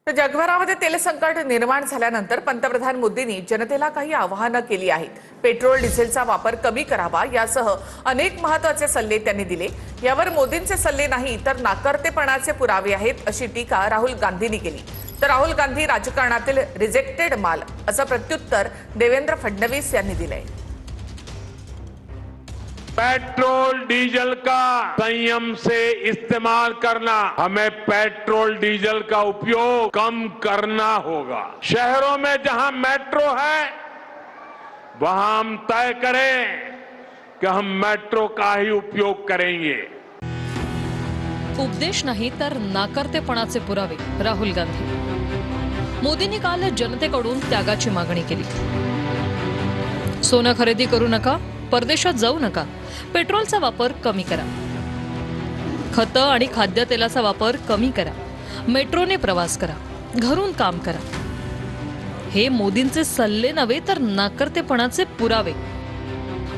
तर जगभरामध्ये तेल संकट निर्माण झाल्यानंतर पंतप्रधान मोदींनी जनतेला काही आवाहनं केली आहेत। पेट्रोल डिझेलचा वापर कमी करावा यासह अनेक महत्त्वाचे सल्ले त्यांनी दिले। यावर मोदींचे सल्ले नाही तर नाकर्तेपणाचे पुरावे आहेत अशी टीका राहुल गांधींनी केली। तर राहुल गांधी राजकारणातील रिजेक्टेड माल असं प्रत्युत्तर देवेंद्र फडणवीस यांनी दिलंय। पेट्रोल डीजल का संयम से इस्तेमाल करना, हमें पेट्रोल डीजल का उपयोग कम करना होगा। शहरों में जहां मेट्रो है वहां हम तय करें कि हम मेट्रो का ही उपयोग करेंगे। उपदेश नाही तर नाकर्तेपणाचे पुरावे राहुल गांधी। मोदींनी काल जनतेकडून त्यागाची मागणी केली। सोनं खरेदी करू नका, परदेशात जाऊ नका, पेट्रोलचा वापर कमी करा, खतं आणि खाद्यतेलाचा वापर कमी करा, मेट्रोने प्रवास करा, घरून काम करा। हे मोदींचे सल्ले नव्हे तर नाकर्तेपणाचे पुरावे।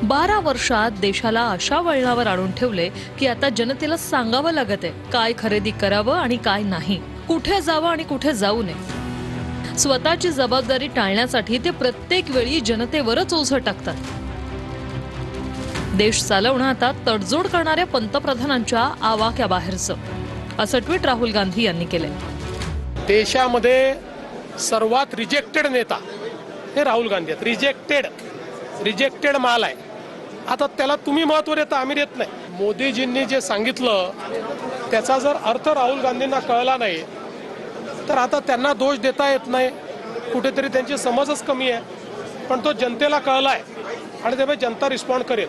12 वर्षात देशाला अशा वळणावर आणून ठेवले की आता जनतेला सांगावं लागत आहे काय खरेदी करावं आणि काय नाही, कुठे जावं आणि कुठे जाऊ नये। स्वतःची जबाबदारी टाळण्यासाठी ते प्रत्येक वेळी जनतेवरच ओझं टाकतात। देश चालवणं आता तडजोड करणाऱ्या पंतप्रधानांच्या आवाक्याबाहेरचं असं ट्विट राहुल गांधी यांनी केलंय। देशामध्ये सर्वात रिजेक्टेड नेता हे राहुल गांधी आहेत। रिजेक्टेड माल आहे। आता त्याला तुम्ही महत्त्व देता, आम्ही देत नाही। मोदीजींनी जे सांगितलं त्याचा जर अर्थ राहुल गांधींना कळला नाही तर आता त्यांना दोष देता येत नाही। कुठेतरी त्यांची समजच कमी आहे, पण तो जनतेला कळलाय आणि त्यामुळे जनता रिस्पॉन्ड करेल।